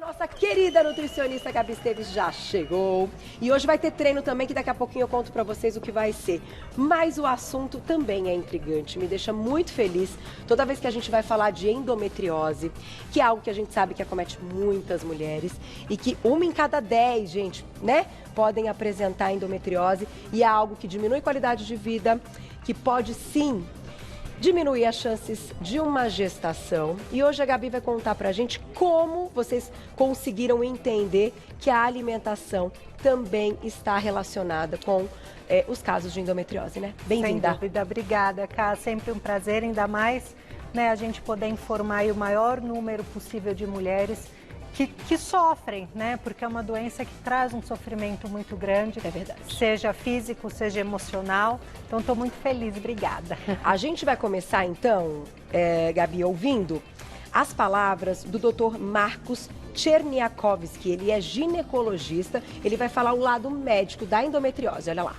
Nossa querida nutricionista Gabi Esteves já chegou. E hoje vai ter treino também, que daqui a pouquinho eu conto pra vocês o que vai ser. Mas o assunto também é intrigante, me deixa muito feliz toda vez que a gente vai falar de endometriose, que é algo que a gente sabe que acomete muitas mulheres e que 1 em cada 10, gente, né, podem apresentar endometriose, e é algo que diminui qualidade de vida, que pode sim diminuir as chances de uma gestação. E hoje a Gabi vai contar pra gente como vocês conseguiram entender que a alimentação também está relacionada com os casos de endometriose, né? Bem-vinda. Sem dúvida, obrigada, Cá. Sempre um prazer, ainda mais, né, a gente poder informar aí o maior número possível de mulheres que sofrem, né? Porque é uma doença que traz um sofrimento muito grande. É verdade. Seja físico, seja emocional. Então, estou muito feliz, obrigada. A gente vai começar, então, Gabi, ouvindo as palavras do Dr. Marcos Cherniakowski. Ele é ginecologista, ele vai falar o lado médico da endometriose, olha lá.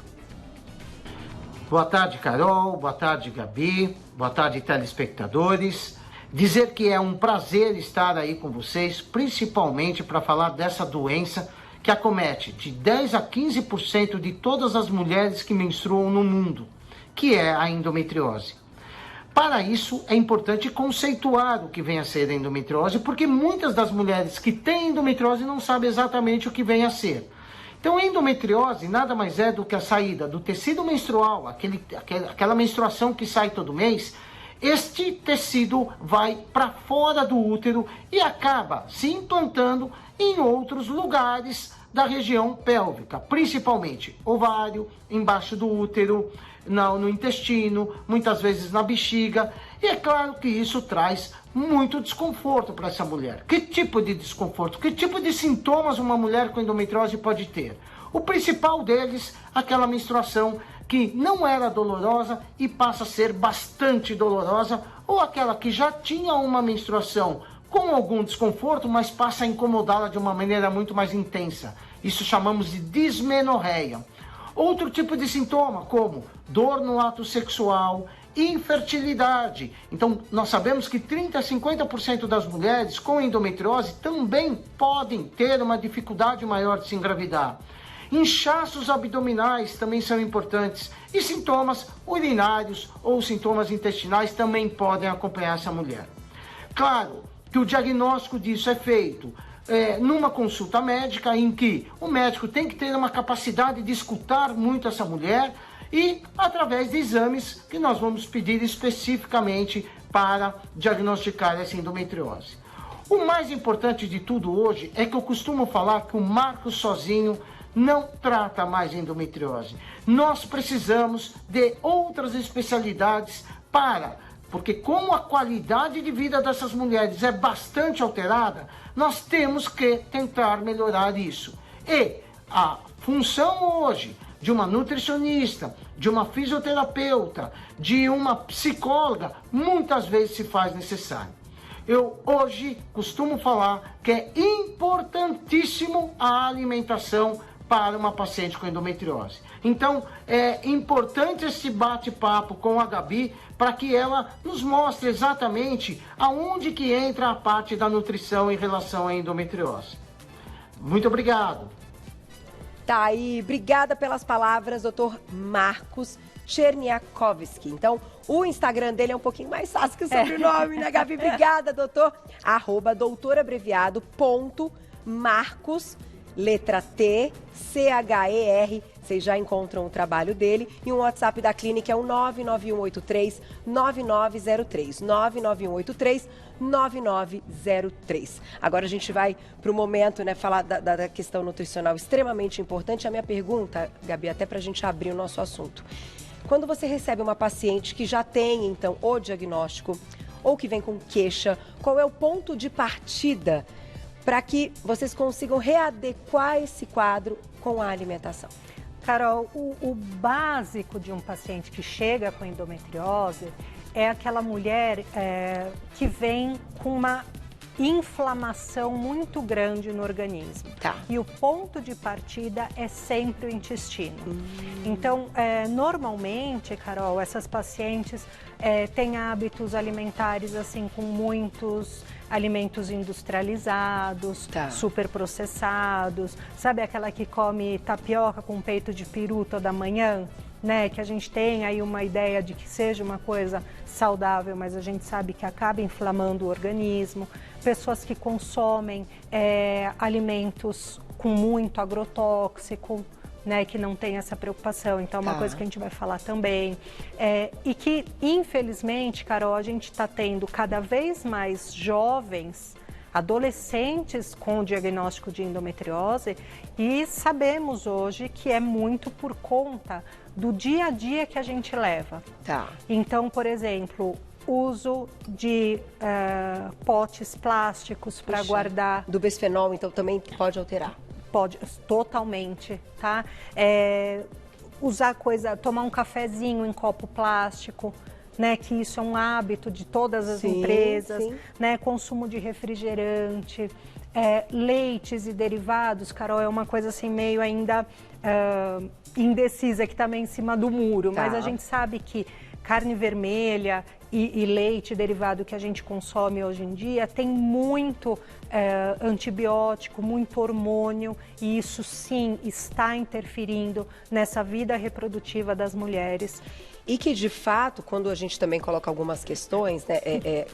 Boa tarde, Carol. Boa tarde, Gabi. Boa tarde, telespectadores. Dizer que é um prazer estar aí com vocês, principalmente para falar dessa doença que acomete de 10 a 15% de todas as mulheres que menstruam no mundo, que é a endometriose. Para isso, é importante conceituar o que vem a ser a endometriose, porque muitas das mulheres que têm endometriose não sabem exatamente o que vem a ser. Então, a endometriose nada mais é do que a saída do tecido menstrual, aquela menstruação que sai todo mês. Este tecido vai para fora do útero e acaba se implantando em outros lugares da região pélvica, principalmente ovário, embaixo do útero, no intestino, muitas vezes na bexiga. E é claro que isso traz muito desconforto para essa mulher. Que tipo de desconforto? Que tipo de sintomas uma mulher com endometriose pode ter? O principal deles, aquela menstruação que não era dolorosa e passa a ser bastante dolorosa, ou aquela que já tinha uma menstruação com algum desconforto, mas passa a incomodá-la de uma maneira muito mais intensa. Isso chamamos de dismenorreia. Outro tipo de sintoma, como dor no ato sexual, infertilidade. Então, nós sabemos que 30 a 50% das mulheres com endometriose também podem ter uma dificuldade maior de se engravidar. Inchaços abdominais também são importantes, e sintomas urinários ou sintomas intestinais também podem acompanhar essa mulher. Claro que o diagnóstico disso é feito numa consulta médica, em que o médico tem que ter uma capacidade de escutar muito essa mulher, e através de exames que nós vamos pedir especificamente para diagnosticar essa endometriose. O mais importante de tudo hoje é que eu costumo falar que o Marcos sozinho não trata mais endometriose. Nós precisamos de outras especialidades porque como a qualidade de vida dessas mulheres é bastante alterada, nós temos que tentar melhorar isso. E a função hoje de uma nutricionista, de uma fisioterapeuta, de uma psicóloga, muitas vezes se faz necessário. Eu hoje costumo falar que é importantíssimo a alimentação para uma paciente com endometriose. Então, é importante esse bate-papo com a Gabi para que ela nos mostre exatamente aonde que entra a parte da nutrição em relação à endometriose. Muito obrigado. Tá aí, obrigada pelas palavras, Dr. Marcos Cherniakowski. Então, o Instagram dele é um pouquinho mais fácil que o sobrenome, né, Gabi? Obrigada, doutor. @doutorabreviado.marcos, letra T, CHER. Vocês já encontram o trabalho dele. E o WhatsApp da clínica é o 99183-9903. 99183-9903. Agora a gente vai para o momento, né, falar da questão nutricional extremamente importante. A minha pergunta, Gabi, até para a gente abrir o nosso assunto. Quando você recebe uma paciente que já tem, então, o diagnóstico ou que vem com queixa, qual é o ponto de partida para que vocês consigam readequar esse quadro com a alimentação? Carol, o básico de um paciente que chega com endometriose é aquela mulher que vem com uma inflamação muito grande no organismo. Tá. E o ponto de partida é sempre o intestino. Então, normalmente, Carol, essas pacientes têm hábitos alimentares assim com muitos alimentos industrializados, Tá. superprocessados. Sabe aquela que come tapioca com peito de peru toda manhã? Né, que a gente tem aí uma ideia de que seja uma coisa saudável, mas a gente sabe que acaba inflamando o organismo. Pessoas que consomem alimentos com muito agrotóxico, né, que não tem essa preocupação. Então, é uma coisa que a gente vai falar também. E que, infelizmente, Carol, a gente está tendo cada vez mais jovens, adolescentes com diagnóstico de endometriose, e sabemos hoje que é muito por conta do dia a dia que a gente leva. Tá. Então, por exemplo, uso de potes plásticos para guardar. Do bisfenol, então, também pode alterar? Pode, totalmente, tá? Usar tomar um cafezinho em copo plástico, né? Que isso é um hábito de todas as empresas, né? Consumo de refrigerante, leites e derivados, Carol, é uma coisa assim meio ainda indecisa, que está meio em cima do muro, mas a gente sabe que carne vermelha e leite derivado que a gente consome hoje em dia tem muito antibiótico, muito hormônio, e isso sim está interferindo nessa vida reprodutiva das mulheres. E que, de fato, quando a gente também coloca algumas questões, né,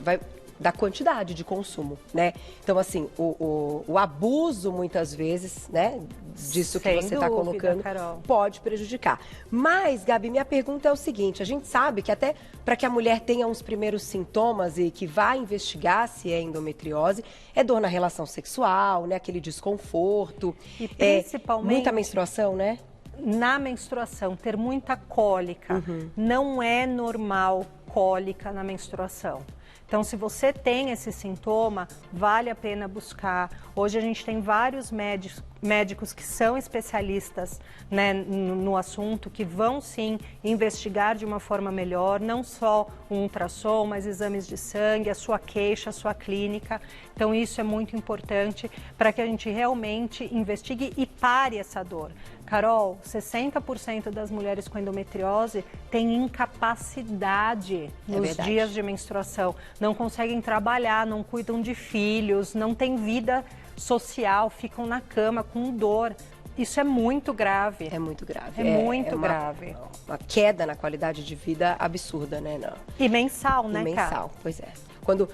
vai da quantidade de consumo, né? Então, assim, o abuso, muitas vezes, né, disso que você está colocando, Carol, pode prejudicar. Mas, Gabi, minha pergunta é o seguinte, a gente sabe que até para que a mulher tenha uns primeiros sintomas e que vá investigar se é endometriose, é dor na relação sexual, né, aquele desconforto. E principalmente muita menstruação, né? Na menstruação, ter muita cólica. Não é normal cólica na menstruação. Então, se você tem esse sintoma, vale a pena buscar. Hoje a gente tem vários médicos que são especialistas, né, no assunto, que vão sim investigar de uma forma melhor, não só um ultrassom, mas exames de sangue, a sua queixa, a sua clínica. Então, isso é muito importante para que a gente realmente investigue e pare essa dor. Carol, 60% das mulheres com endometriose têm incapacidade nos dias de menstruação. Não conseguem trabalhar, não cuidam de filhos, não têm vida social, ficam na cama com dor. Isso é muito grave. É muito grave. É muito grave. Uma queda na qualidade de vida absurda, né? E mensal, né, e mensal, pois é. Quando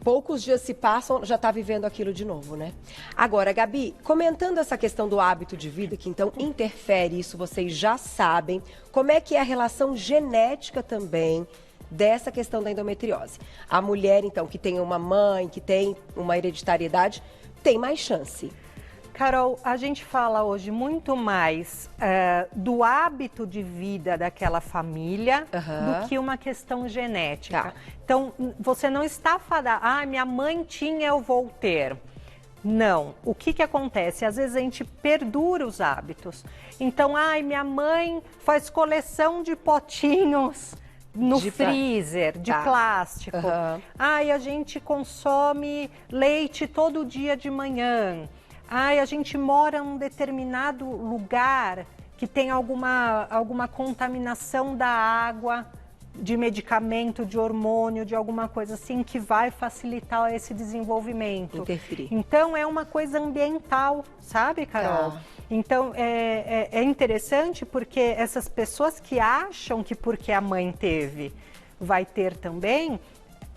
poucos dias se passam, já está vivendo aquilo de novo, né? Agora, Gabi, comentando essa questão do hábito de vida, que então interfere, isso vocês já sabem, como é que é a relação genética também dessa questão da endometriose? A mulher, então, que tem uma mãe, que tem uma hereditariedade, tem mais chance. Carol, a gente fala hoje muito mais do hábito de vida daquela família do que uma questão genética. Tá. Então, você não está falando, minha mãe tinha, eu vou ter. Não. O que acontece? Às vezes a gente perdura os hábitos. Então, minha mãe faz coleção de potinhos no freezer, de plástico. A gente consome leite todo dia de manhã. A gente mora num determinado lugar que tem alguma contaminação da água, de medicamento, de hormônio, de alguma coisa assim, que vai facilitar esse desenvolvimento. Interferir. Então, é uma coisa ambiental, sabe, Carol? Então, é interessante porque essas pessoas que acham que porque a mãe teve, vai ter também,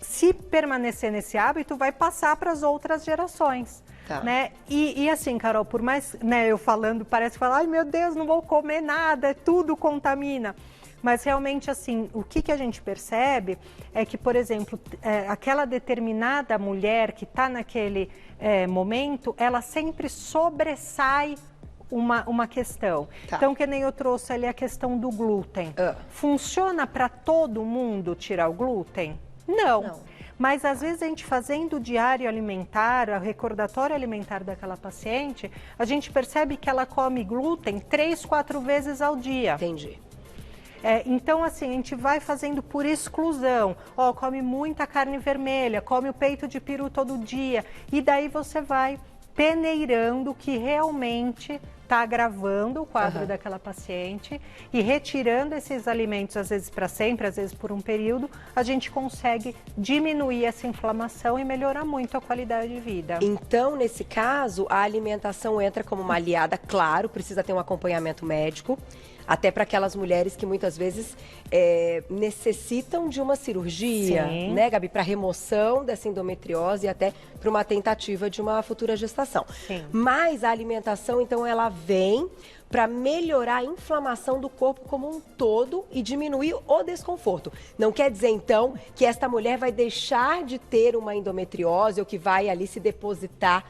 se permanecer nesse hábito, vai passar para as outras gerações. Né? E assim, Carol, por mais, né, eu falando, parece falar, ai meu Deus, não vou comer nada, tudo contamina. Mas realmente, assim, o que a gente percebe é que, por exemplo, aquela determinada mulher que está naquele momento, ela sempre sobressai uma questão. Então, que nem eu trouxe ali a questão do glúten. Funciona para todo mundo tirar o glúten? Não. Mas, às vezes, a gente fazendo o diário alimentar, o recordatório alimentar daquela paciente, a gente percebe que ela come glúten 3, 4 vezes ao dia. Entendi. Então, assim, a gente vai fazendo por exclusão. Ó, come muita carne vermelha, come o peito de peru todo dia. E daí você vai peneirando o que realmente está agravando o quadro daquela paciente e retirando esses alimentos, às vezes para sempre, às vezes por um período, a gente consegue diminuir essa inflamação e melhorar muito a qualidade de vida. Então, nesse caso, a alimentação entra como uma aliada, claro, precisa ter um acompanhamento médico, até para aquelas mulheres que muitas vezes necessitam de uma cirurgia, Sim. né, Gabi? Para remoção dessa endometriose e até para uma tentativa de uma futura gestação. Sim. Mas a alimentação, então, ela vem para melhorar a inflamação do corpo como um todo e diminuir o desconforto. Não quer dizer, então, que esta mulher vai deixar de ter uma endometriose ou que vai ali se depositar,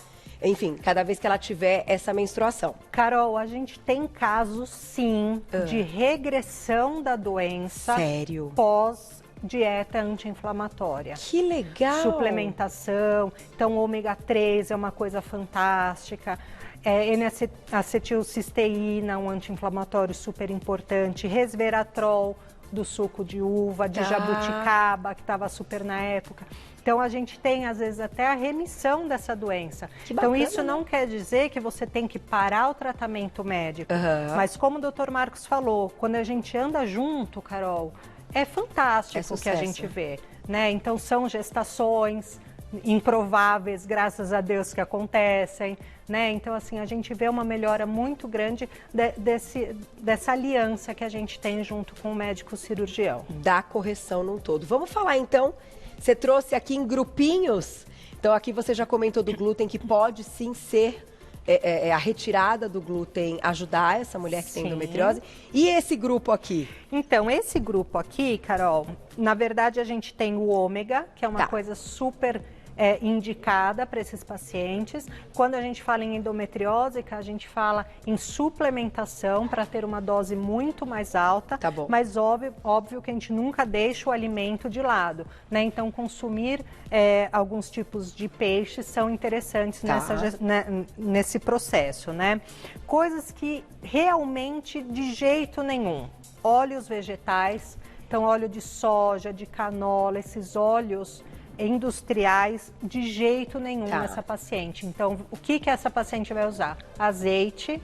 enfim, cada vez que ela tiver essa menstruação. Carol, a gente tem casos, sim, de regressão da doença. Sério? Pós dieta anti-inflamatória. Que legal! Suplementação, então ômega 3 é uma coisa fantástica. N-acetilcisteína, um anti-inflamatório super importante. Resveratrol, do suco de uva, de jabuticaba, que estava super na época. Então, a gente tem, às vezes, até a remissão dessa doença. Que bacana, então, isso não quer dizer que você tem que parar o tratamento médico. Mas, como o Dr. Marcos falou, quando a gente anda junto, Carol, é fantástico o que a gente vê, né? Então, são gestações improváveis, graças a Deus, que acontecem, né? Então, assim, a gente vê uma melhora muito grande dessa aliança que a gente tem junto com o médico cirurgião. Da correção num todo. Vamos falar, então, você trouxe aqui em grupinhos, então aqui você já comentou do glúten, que pode sim ser a retirada do glúten, ajudar essa mulher que tem endometriose. E esse grupo aqui? Então, esse grupo aqui, Carol, na verdade a gente tem o ômega, que é uma coisa super indicada para esses pacientes. Quando a gente fala em endometriose, a gente fala em suplementação para ter uma dose muito mais alta. Tá bom. Mas óbvio que a gente nunca deixa o alimento de lado, né? Então, consumir alguns tipos de peixes são interessantes nesse processo, né? Coisas que realmente de jeito nenhum. Óleos vegetais, então óleo de soja, de canola, esses óleos industriais, de jeito nenhum nessa paciente. Então, o que essa paciente vai usar? Azeite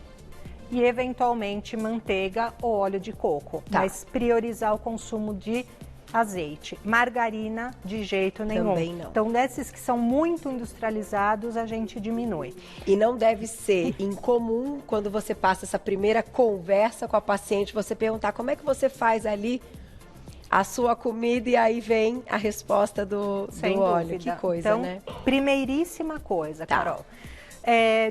e, eventualmente, manteiga ou óleo de coco. Mas priorizar o consumo de azeite. Margarina, de jeito nenhum. Também não. Então, desses que são muito industrializados, a gente diminui. E não deve ser incomum, quando você passa essa primeira conversa com a paciente, você perguntar como é que você faz ali a sua comida, e aí vem a resposta do óleo. Que coisa, então, né? Primeiríssima coisa, Carol.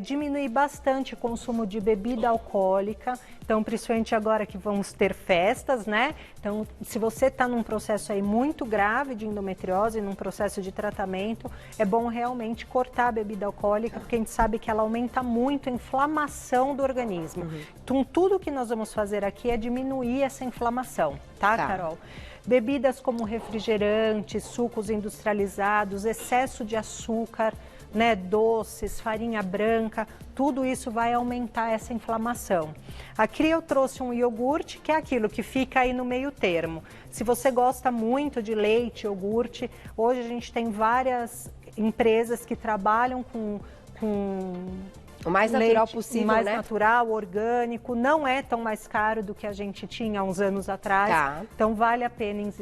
Diminuir bastante o consumo de bebida alcoólica. Então, principalmente agora que vamos ter festas, né? Então, se você está num processo aí muito grave de endometriose, num processo de tratamento, é bom realmente cortar a bebida alcoólica, porque a gente sabe que ela aumenta muito a inflamação do organismo. Então, tudo que nós vamos fazer aqui é diminuir essa inflamação, tá, Carol? Bebidas como refrigerantes, sucos industrializados, excesso de açúcar, né, doces, farinha branca, tudo isso vai aumentar essa inflamação. Aqui eu trouxe um iogurte, que é aquilo que fica aí no meio termo. Se você gosta muito de leite, iogurte, hoje a gente tem várias empresas que trabalham com o mais natural leite, possível, mais né? natural, orgânico, não é tão mais caro do que a gente tinha há uns anos atrás. Então vale a pena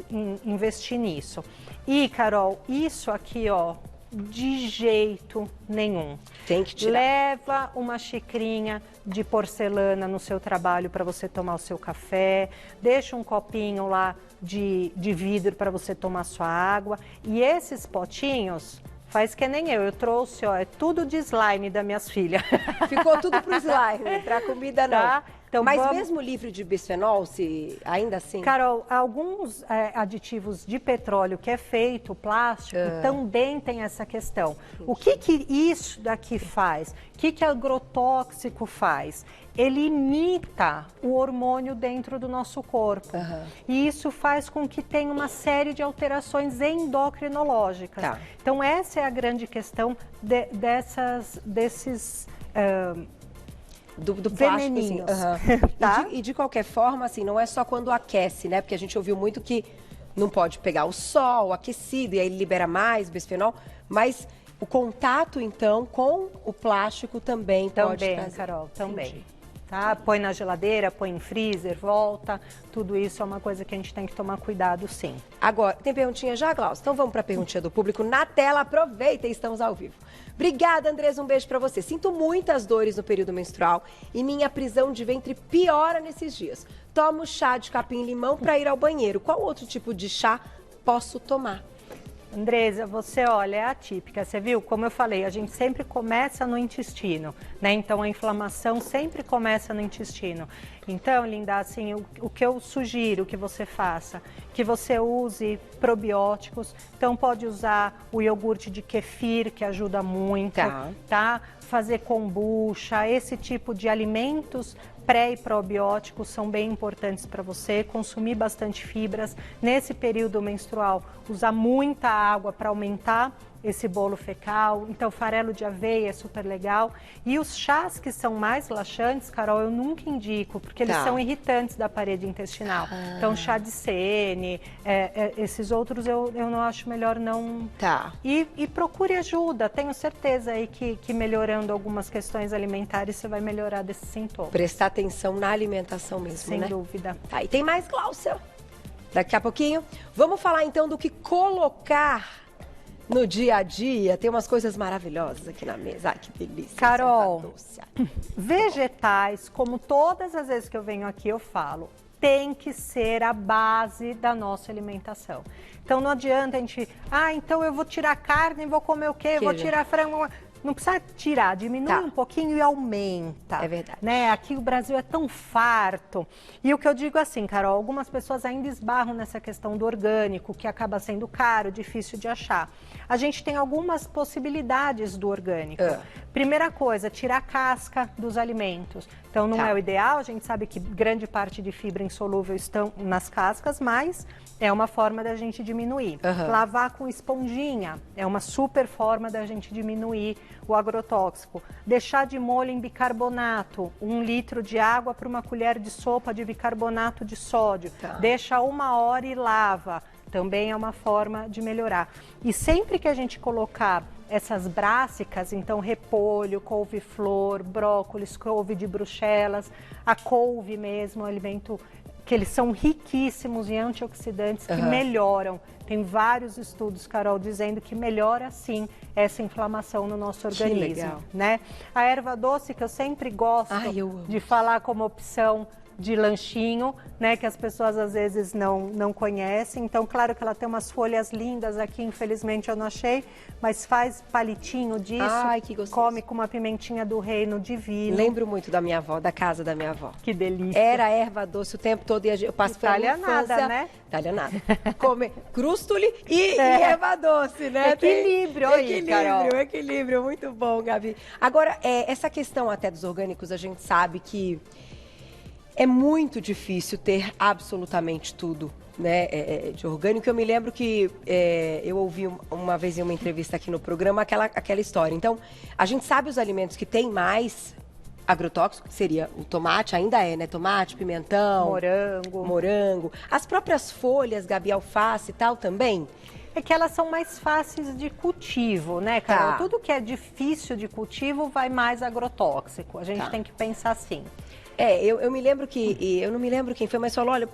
investir nisso. E, Carol, isso aqui, ó, de jeito nenhum. Tem que tirar. Leva uma xicrinha de porcelana no seu trabalho para você tomar o seu café, deixa um copinho lá de vidro para você tomar sua água. E esses potinhos, faz que nem eu trouxe, ó, é tudo de slime das minhas filhas. Ficou tudo pro slime, pra comida não. Então, mas mesmo livre de bisfenol, se ainda assim? Carol, alguns aditivos de petróleo que é feito, plástico, também tem essa questão. O que isso daqui faz? O que agrotóxico faz? Ele imita o hormônio dentro do nosso corpo. E isso faz com que tenha uma série de alterações endocrinológicas. Então, essa é a grande questão desses do plástico, assim. veneninhos, tá? E de qualquer forma, assim, não é só quando aquece, né? Porque a gente ouviu muito que não pode pegar o sol aquecido e aí ele libera mais bisfenol, mas o contato, então, com o plástico também pode trazer. Também, Carol, também. Entendi. Tá? Põe na geladeira, põe em freezer, volta. Tudo isso é uma coisa que a gente tem que tomar cuidado, sim. Agora, tem perguntinha já, Glaucio? Então vamos para a perguntinha do público na tela. Aproveita, estamos ao vivo. Obrigada, Andresa, um beijo para você. Sinto muitas dores no período menstrual e minha prisão de ventre piora nesses dias. Tomo chá de capim-limão para ir ao banheiro. Qual outro tipo de chá posso tomar? Andresa, você olha, é atípica, você viu? Como eu falei, a gente sempre começa no intestino, né? Então a inflamação sempre começa no intestino. Então, linda, assim, o que eu sugiro que você faça, que você use probióticos. Então pode usar o iogurte de kefir, que ajuda muito, tá? Fazer kombucha, esse tipo de alimentos pré e probióticos são bem importantes para você, consumir bastante fibras. Nesse período menstrual, usar muita água para aumentar esse bolo fecal. Então, farelo de aveia é super legal. E os chás que são mais laxantes, Carol, eu nunca indico, porque eles são irritantes da parede intestinal. Então, chá de sene, esses outros eu não acho melhor não... E procure ajuda. Tenho certeza aí que melhorando algumas questões alimentares, você vai melhorar desses sintomas. Prestar atenção na alimentação mesmo, né? Sem dúvida. Tá, e tem mais, Gláucia? Daqui a pouquinho. Vamos falar então do que colocar no dia a dia. Tem umas coisas maravilhosas aqui na mesa. Ai, que delícia. Carol, vegetais, como todas as vezes que eu venho aqui eu falo, tem que ser a base da nossa alimentação. Então não adianta a gente, então eu vou tirar carne e vou comer o quê? Eu vou tirar frango. Não precisa tirar, diminui um pouquinho e aumenta. É verdade. Né? Aqui o Brasil é tão farto. E o que eu digo assim, Carol, algumas pessoas ainda esbarram nessa questão do orgânico, que acaba sendo caro, difícil de achar. A gente tem algumas possibilidades do orgânico. Primeira coisa, tirar a casca dos alimentos. Então não é o ideal, a gente sabe que grande parte de fibra insolúvel estão nas cascas, mas é uma forma da gente diminuir. Lavar com esponjinha é uma super forma da gente diminuir o agrotóxico. Deixar de molho em bicarbonato, 1 litro de água para uma colher de sopa de bicarbonato de sódio. Deixa 1 hora e lava. Também é uma forma de melhorar. E sempre que a gente colocar essas brássicas, então repolho, couve-flor, brócolis, couve de Bruxelas, a couve mesmo, um alimento que eles são riquíssimos em antioxidantes que melhoram. Tem vários estudos, Carol, dizendo que melhora sim essa inflamação no nosso organismo, né? A erva doce, que eu sempre gosto de falar como opção de lanchinho, né, que as pessoas às vezes não conhecem. Então, claro que ela tem umas folhas lindas aqui, infelizmente eu não achei, mas faz palitinho disso. Ai, que gostoso. Come com uma pimentinha do reino divino. Lembro muito da minha avó, da casa da minha avó. Que delícia. Era erva doce o tempo todo e eu passo pela italianada, né? Italianada. Come crústoli e erva doce, né? Equilíbrio aí, Carol. Equilíbrio, muito bom, Gabi. Agora, essa questão até dos orgânicos, a gente sabe que é muito difícil ter absolutamente tudo, né, de orgânico. Eu me lembro que eu ouvi uma vez em uma entrevista aqui no programa aquela história. Então, a gente sabe os alimentos que tem mais agrotóxico, que seria o tomate, ainda né? Tomate, pimentão, morango. As próprias folhas, Gabi, alface e tal também. É que elas são mais fáceis de cultivo, né, Carol? Tudo que é difícil de cultivo vai mais agrotóxico. A gente tem que pensar assim. Eu me lembro que, eu não me lembro quem foi, mas falou, olha,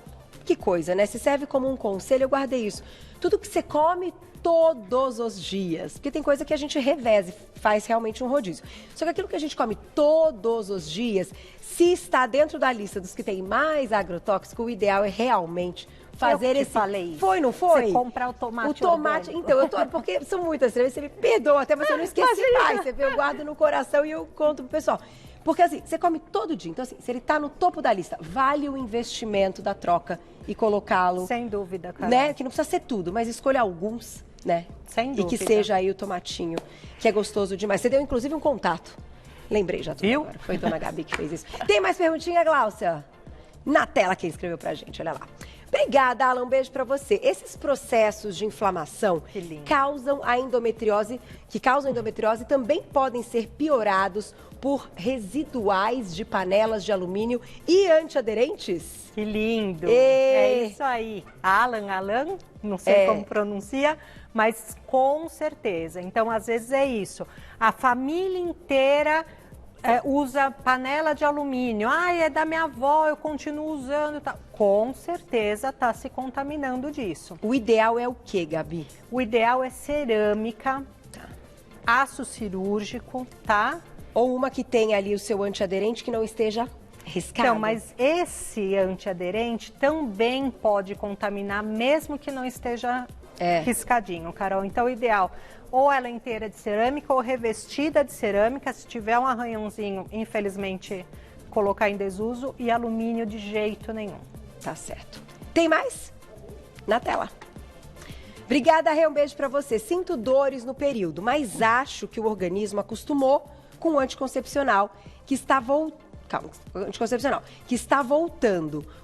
que coisa, né? Se serve como um conselho, eu guardei isso. Tudo que você come todos os dias, porque tem coisa que a gente reveza e faz realmente um rodízio. Só que aquilo que a gente come todos os dias, se está dentro da lista dos que tem mais agrotóxico, o ideal é realmente fazer esse... falei. Foi, não foi? Você comprar o tomate. O tomate, orgânico. Então, eu tô, porque são muitas vezes, você me perdoa até, mas eu não esqueci mais. Você vê, eu guardo no coração e eu conto pro pessoal. Porque assim, você come todo dia, então assim, se ele tá no topo da lista, vale o investimento da troca e colocá-lo... Sem dúvida, Carol. Né? Que não precisa ser tudo, mas escolha alguns, né? Sem dúvida. E que seja aí o tomatinho, que é gostoso demais. Você deu inclusive um contato. Lembrei já tudo agora. Foi Dona Gabi que fez isso. Tem mais perguntinha, Gláucia? Na tela quem escreveu pra gente, olha lá. Obrigada, Alan. Um beijo pra você. Esses processos de inflamação que causam endometriose também podem ser piorados por residuais de panelas de alumínio e antiaderentes? Que lindo! É isso aí. Alan, não sei como pronuncia, mas com certeza. Então, às vezes é isso. A família inteira usa panela de alumínio. É da minha avó, eu continuo usando. Tá. Com certeza está se contaminando disso. O ideal é o quê, Gabi? O ideal é cerâmica, aço cirúrgico, tá? Ou uma que tenha ali o seu antiaderente que não esteja riscado. Então, mas esse antiaderente também pode contaminar, mesmo que não esteja riscadinho, Carol. Então, o ideal, ou ela inteira de cerâmica ou revestida de cerâmica. Se tiver um arranhãozinho, infelizmente, colocar em desuso, e alumínio de jeito nenhum. Tá certo. Tem mais? Na tela. Obrigada, Rê. Um beijo pra você. Sinto dores no período, mas acho que o organismo acostumou com o anticoncepcional que está voltando.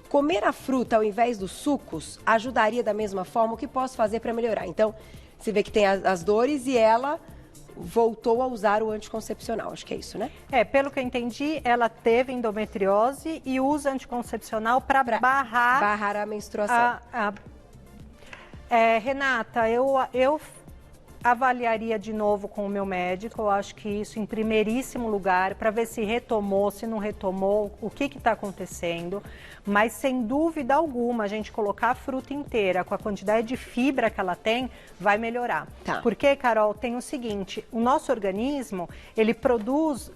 Comer a fruta ao invés dos sucos ajudaria da mesma forma. O que posso fazer para melhorar? Então, você vê que tem as dores e ela voltou a usar o anticoncepcional. Acho que é isso, né? Pelo que eu entendi, ela teve endometriose e usa anticoncepcional para barrar a menstruação. Renata, eu avaliaria de novo com o meu médico. Eu acho que isso em primeiríssimo lugar, para ver se retomou, se não retomou, o que está acontecendo. Mas sem dúvida alguma, a gente colocar a fruta inteira com a quantidade de fibra que ela tem, vai melhorar. Tá. Porque, Carol, tem o seguinte, o nosso organismo, ele produz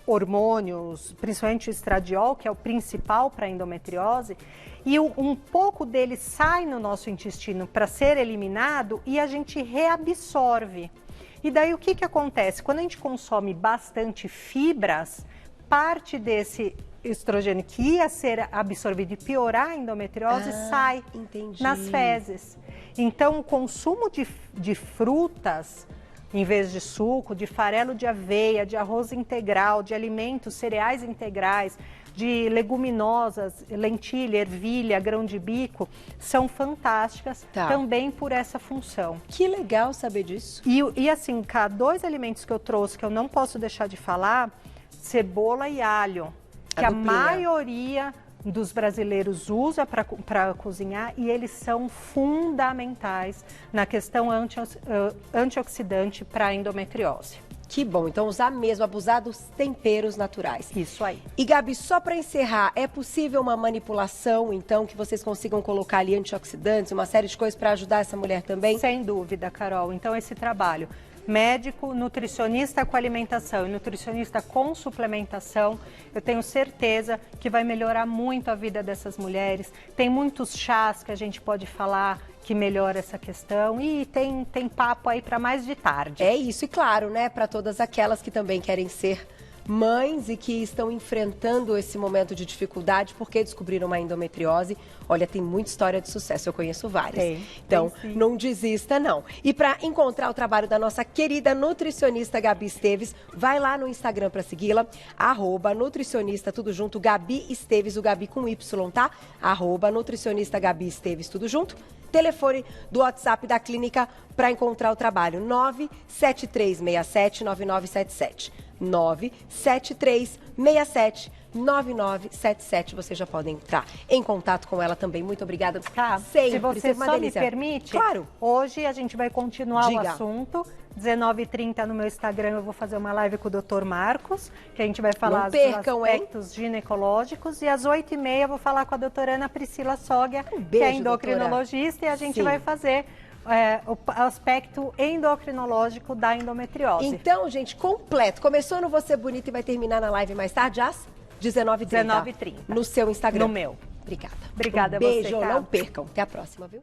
hormônios, principalmente o estradiol, que é o principal para a endometriose, e um pouco dele sai no nosso intestino para ser eliminado e a gente reabsorve. E daí o que acontece? Quando a gente consome bastante fibras, parte desse estrogênio que ia ser absorvido e piorar a endometriose sai nas fezes. Então, o consumo de frutas, em vez de suco, de farelo de aveia, de arroz integral, de alimentos, cereais integrais, de leguminosas, lentilha, ervilha, grão de bico, são fantásticas também por essa função. Que legal saber disso. E assim, cá, 2 alimentos que eu trouxe que eu não posso deixar de falar, cebola e alho, que a maioria dos brasileiros usa para cozinhar e eles são fundamentais na questão antioxidante para a endometriose. Que bom, então usar mesmo, abusar dos temperos naturais. Isso aí. E Gabi, só para encerrar, é possível uma manipulação, então, que vocês consigam colocar ali antioxidantes, uma série de coisas para ajudar essa mulher também? Sem dúvida, Carol. Então, esse trabalho, médico, nutricionista com alimentação e nutricionista com suplementação, eu tenho certeza que vai melhorar muito a vida dessas mulheres. Tem muitos chás que a gente pode falar que melhora essa questão e tem papo aí para mais de tarde. É isso, e claro, né, para todas aquelas que também querem ser mães e que estão enfrentando esse momento de dificuldade porque descobriram uma endometriose. Olha, tem muita história de sucesso, eu conheço várias. Então, não desista, não. E para encontrar o trabalho da nossa querida nutricionista Gabi Esteves, vai lá no Instagram para segui-la, @nutricionista, tudo junto, Gabi Esteves, o Gabi com Y, tá? @nutricionista Gabi Esteves, tudo junto. Telefone do WhatsApp da clínica para encontrar o trabalho, 973679977. 973679977. Vocês já podem entrar em contato com ela também. Muito obrigada. Sempre, se você só me permite, claro. Hoje a gente vai continuar o assunto. 19h30 no meu Instagram eu vou fazer uma live com o Dr. Marcos, que a gente vai falar dos aspectos ginecológicos. E às 8h30 eu vou falar com a doutora Ana Priscila Soglia, que é endocrinologista, doutora. E a gente vai fazer o aspecto endocrinológico da endometriose. Então, gente, completo. Começou no Você Bonita e vai terminar na live mais tarde, às 19h30. 19h30. No seu Instagram. No meu. Obrigada. Obrigada a você, beijo, não percam. Até a próxima, viu?